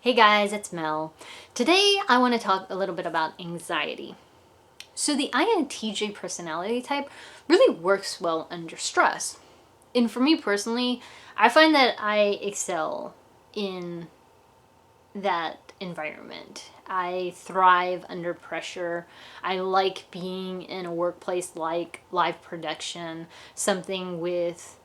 Hey guys, it's Mel. Today I want to talk a little bit about anxiety. So the INTJ personality type really works well under stress. And for me personally, I find that I excel in that environment. I thrive under pressure. I like being in a workplace like live production, something with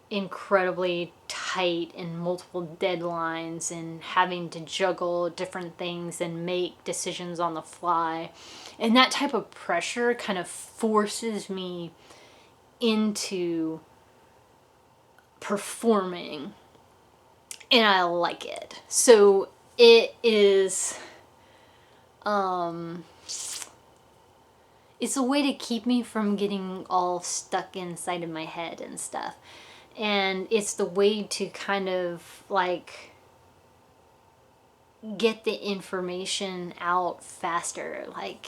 incredibly tight and multiple deadlines and having to juggle different things and make decisions on the fly. And that type of pressure kind of forces me into performing, and I like it. So it is it's a way to keep me from getting all stuck inside of my head and stuff. And it's the way to kind of like get the information out faster. Like,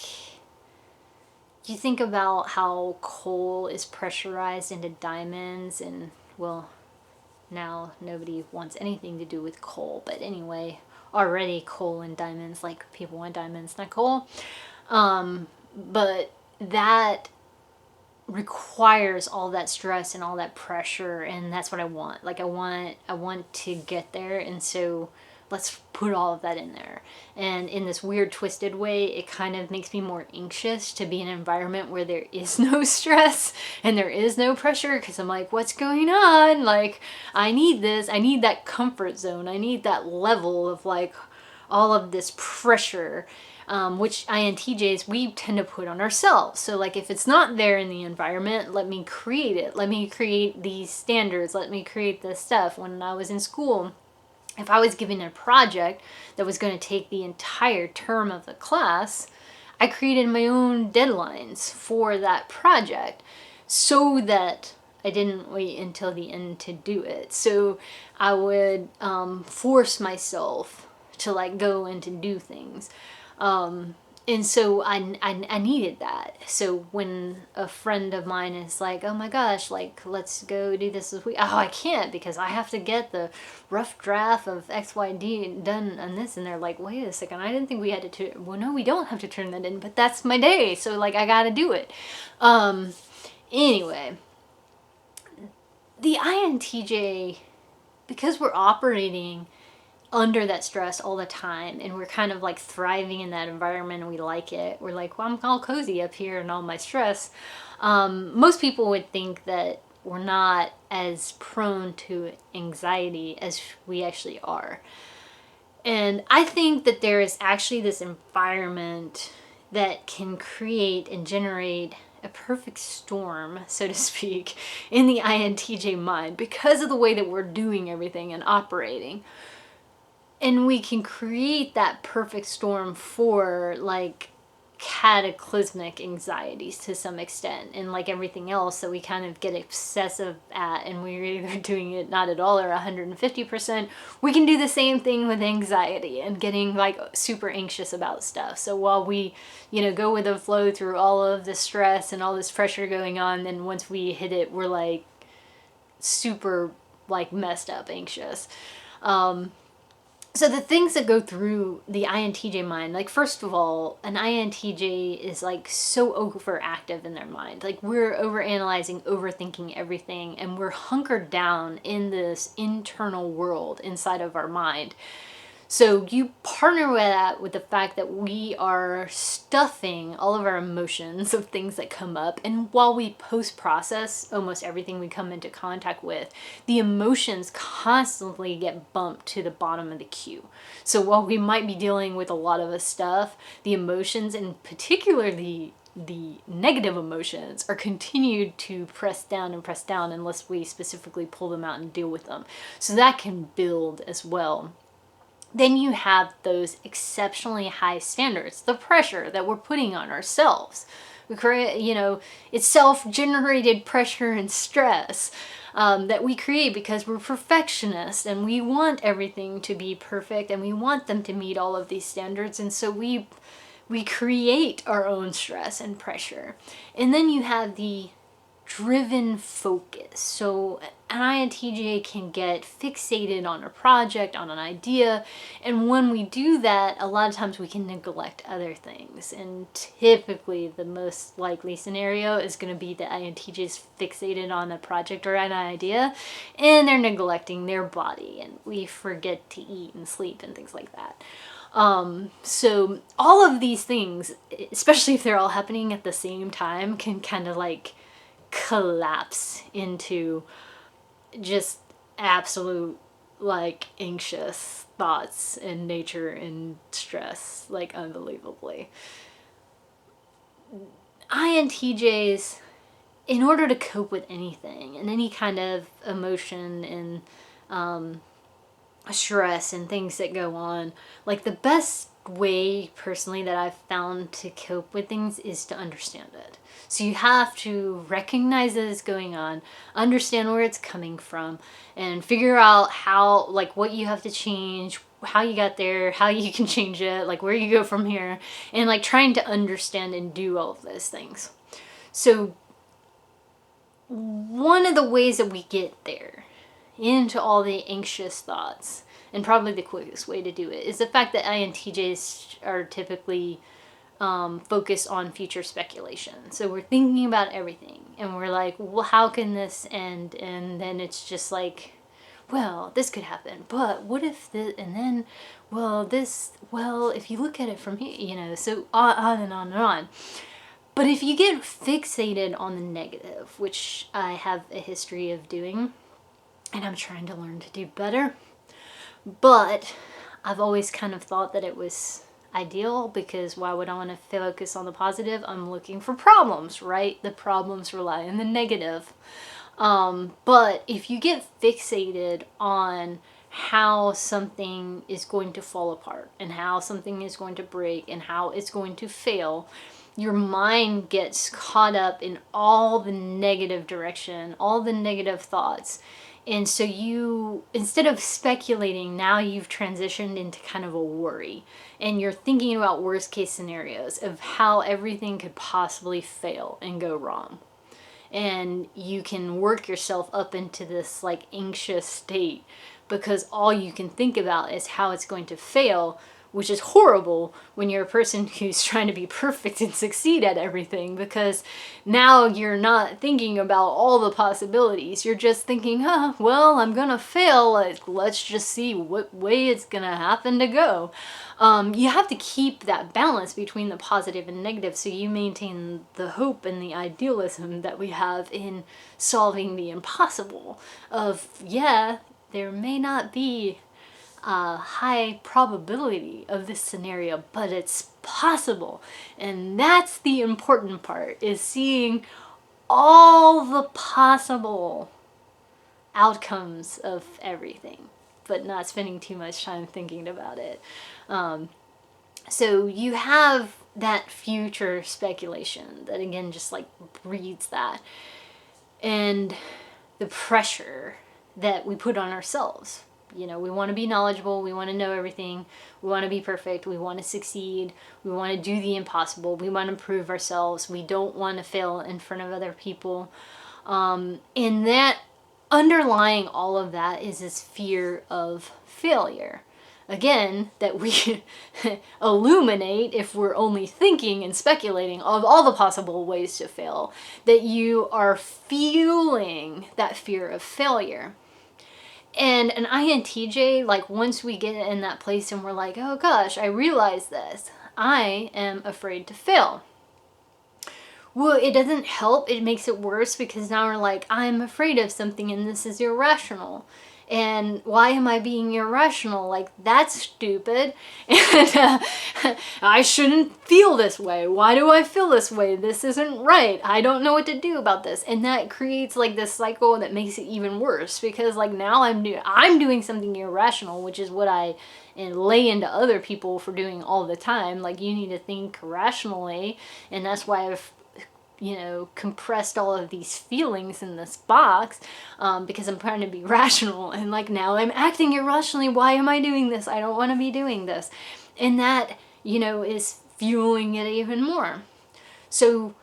you think about how coal is pressurized into diamonds, and well, now nobody wants anything to do with coal, but anyway, already coal and diamonds, like people want diamonds, not coal. But that requires all that stress and all that pressure, and that's what I want. Like I want to get there, and so let's put all of that in there. And in this weird twisted way, it kind of makes me more anxious to be in an environment where there is no stress and there is no pressure, because I'm like, what's going on? Like, I need this, I need that comfort zone, I need that level of like all of this pressure, which INTJs, we tend to put on ourselves. So like if it's not there in the environment, let me create it. Let me create these standards. Let me create this stuff. When I was in school, if I was given a project that was going to take the entire term of the class, I created my own deadlines for that project so that I didn't wait until the end to do it. So I would force myself to like go and to do things. And so I needed that. So when a friend of mine is like, oh my gosh, like, let's go do this week. Oh, I can't because I have to get the rough draft of XYD done on this. And they're like, wait a second, I didn't think we had to, well, no, we don't have to turn that in, but that's my day. So like, I got to do it. Anyway, the INTJ, because we're operating under that stress all the time and we're kind of like thriving in that environment and we like it, we're like, well, I'm all cozy up here and all my stress. Most people would think that we're not as prone to anxiety as we actually are. And I think that there is actually this environment that can create and generate a perfect storm, so to speak, in the INTJ mind because of the way that we're doing everything and operating. And we can create that perfect storm for like cataclysmic anxieties to some extent, and like everything else that we kind of get obsessive at, and we're either doing it not at all or 150%. We can do the same thing with anxiety and getting like super anxious about stuff. So while we, go with the flow through all of the stress and all this pressure going on, then once we hit it, we're like super like messed up anxious. So the things that go through the INTJ mind, like first of all, an INTJ is like so overactive in their mind. Like we're overanalyzing, overthinking everything, and we're hunkered down in this internal world inside of our mind. So you partner with that with the fact that we are stuffing all of our emotions of things that come up. And while we post-process almost everything we come into contact with, the emotions constantly get bumped to the bottom of the queue. So while we might be dealing with a lot of the stuff, the emotions, and particularly the negative emotions, are continued to press down unless we specifically pull them out and deal with them. So that can build as well. Then you have those exceptionally high standards, the pressure that we're putting on ourselves. We create, it's self-generated pressure and stress that we create because we're perfectionists and we want everything to be perfect and we want them to meet all of these standards. And so we create our own stress and pressure. And then you have the driven focus. So an INTJ can get fixated on a project, on an idea, and when we do that, a lot of times we can neglect other things. And typically the most likely scenario is going to be the INTJs fixated on a project or an idea, and they're neglecting their body, and we forget to eat and sleep and things like that. So all of these things, especially if they're all happening at the same time, can kind of like collapse into just absolute like anxious thoughts and nature and stress, like unbelievably. INTJs, in order to cope with anything and any kind of emotion and stress and things that go on, like the best way personally that I've found to cope with things is to understand it. So you have to recognize that it's going on, understand where it's coming from, and figure out how, like what you have to change, how you got there, how you can change it, like where you go from here, and like trying to understand and do all of those things. So one of the ways that we get there into all the anxious thoughts, and probably the quickest way to do it, is the fact that INTJs are typically focused on future speculation. So we're thinking about everything, and we're like, well, how can this end? And then it's just like, well, this could happen, but what if this, and then, well, this, well, if you look at it from here, you know, so on and on and on. But if you get fixated on the negative, which I have a history of doing, and I'm trying to learn to do better, but I've always kind of thought that it was ideal, because why would I want to focus on the positive? I'm looking for problems, right? The problems rely on the negative. But if you get fixated on how something is going to fall apart and how something is going to break and how it's going to fail, your mind gets caught up in all the negative direction, all the negative thoughts. And so you, instead of speculating, now you've transitioned into kind of a worry. And you're thinking about worst case scenarios of how everything could possibly fail and go wrong. And you can work yourself up into this like anxious state, because all you can think about is how it's going to fail, which is horrible when you're a person who's trying to be perfect and succeed at everything, because now you're not thinking about all the possibilities. You're just thinking, well, I'm gonna fail. Let's just see what way it's gonna happen to go. You have to keep that balance between the positive and negative, so you maintain the hope and the idealism that we have in solving the impossible of, yeah, there may not be a high probability of this scenario, but it's possible. And that's the important part, is seeing all the possible outcomes of everything, but not spending too much time thinking about it. So you have that future speculation that again just like breeds that, and the pressure that we put on ourselves. You know, we want to be knowledgeable, we want to know everything, we want to be perfect, we want to succeed, we want to do the impossible, we want to prove ourselves, we don't want to fail in front of other people. And that underlying all of that is this fear of failure. Again, that we illuminate if we're only thinking and speculating of all the possible ways to fail, that you are fueling that fear of failure. And an INTJ, like once we get in that place and we're like, oh gosh, I realize this, I am afraid to fail. Well, it doesn't help, it makes it worse, because now we're like, I'm afraid of something and this is irrational. And why am I being irrational? Like, that's stupid. And I shouldn't feel this way. Why do I feel this way? This isn't right. I don't know what to do about this. And that creates like this cycle that makes it even worse, because like now I'm doing something irrational, which is what I lay into other people for doing all the time. Like, you need to think rationally, and that's why I've compressed all of these feelings in this box, because I'm trying to be rational, and like now I'm acting irrationally. Why am I doing this? I don't want to be doing this. And that, is fueling it even more. So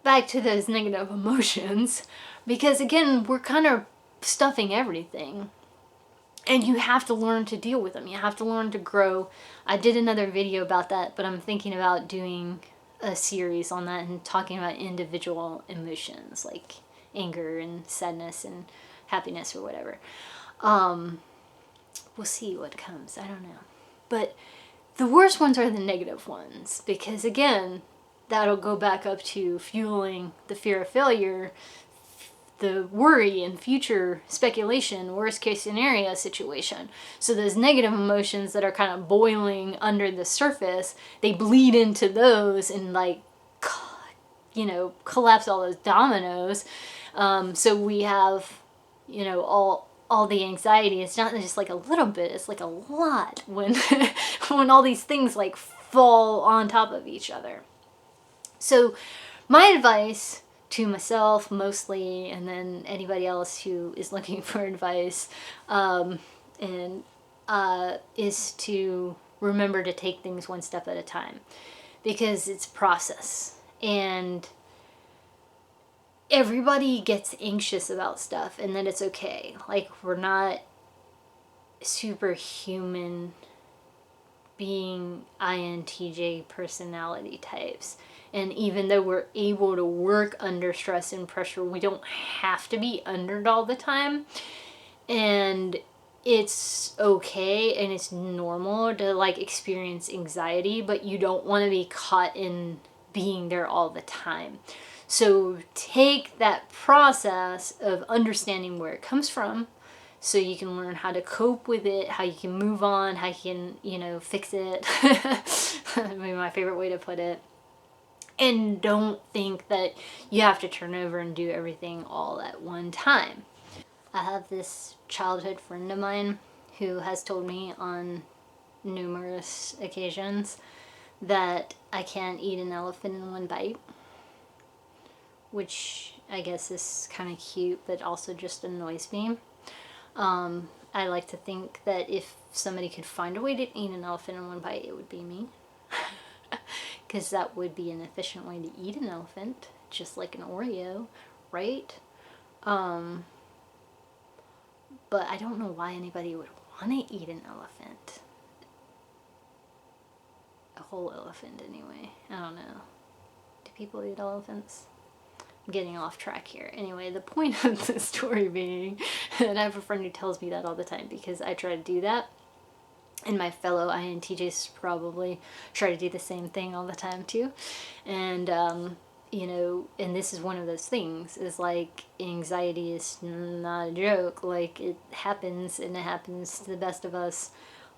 back to those negative emotions, Because again, we're kind of stuffing everything. And you have to learn to deal with them. You have to learn to grow. I did another video about that, but I'm thinking about doing a series on that and talking about individual emotions like anger and sadness and happiness or whatever. We'll see what comes. I don't know. But the worst ones are the negative ones, because again, that'll go back up to fueling the fear of failure, the worry and future speculation, worst case scenario situation. So those negative emotions that are kind of boiling under the surface, they bleed into those and like, you know, collapse all those dominoes. So we have, you know, all the anxiety. It's not just like a little bit, it's like a lot when when all these things like fall on top of each other. So my advice to myself mostly, and then anybody else who is looking for advice, is to remember to take things one step at a time, because it's a process. And everybody gets anxious about stuff, and then it's okay. Like, we're not superhuman being INTJ personality types. And even though we're able to work under stress and pressure, we don't have to be under it all the time. And it's okay and it's normal to like experience anxiety, but you don't want to be caught in being there all the time. So take that process of understanding where it comes from, so you can learn how to cope with it, how you can move on, how you can, you know, fix it. Maybe my favorite way to put it. And don't think that you have to turn over and do everything all at one time. I have this childhood friend of mine who has told me on numerous occasions that I can't eat an elephant in one bite, which I guess is kind of cute, but also just annoys me. I like to think that if somebody could find a way to eat an elephant in one bite, it would be me. Because that would be an efficient way to eat an elephant, just like an Oreo, right? But I don't know why anybody would want to eat an elephant. A whole elephant, anyway. I don't know. Do people eat elephants? I'm getting off track here. Anyway, the point of the story being, and I have a friend who tells me that all the time because I try to do that. And my fellow INTJs probably try to do the same thing all the time too. And, you know, and this is one of those things, is like, anxiety is not a joke. Like, it happens, and it happens to the best of us.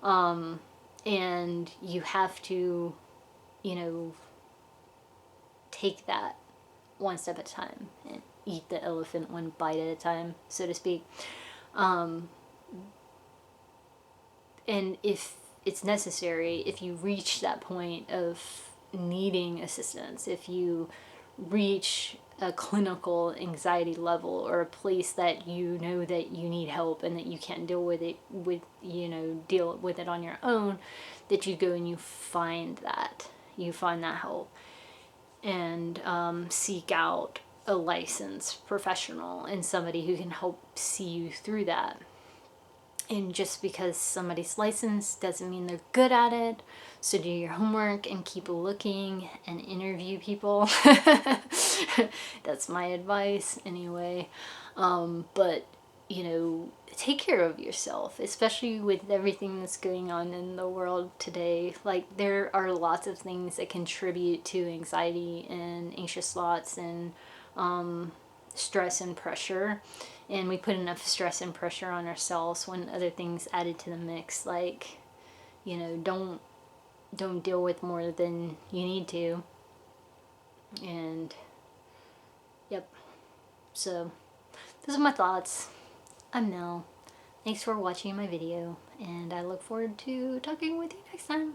And you have to, you know, take that one step at a time and eat the elephant one bite at a time, so to speak. And if it's necessary, if you reach that point of needing assistance, if you reach a clinical anxiety level or a place that you know that you need help and that you can't deal with it deal with it on your own, that you go and you find that help and seek out a licensed professional and somebody who can help see you through that. And just because somebody's licensed doesn't mean they're good at it. So do your homework and keep looking and interview people. That's my advice anyway. But, you know, take care of yourself, especially with everything that's going on in the world today. Like, there are lots of things that contribute to anxiety and anxious thoughts and stress and pressure. And we put enough stress and pressure on ourselves when other things added to the mix. Like, you know, don't deal with more than you need to. And yep. So those are my thoughts. I'm Nell. Thanks for watching my video, and I look forward to talking with you next time.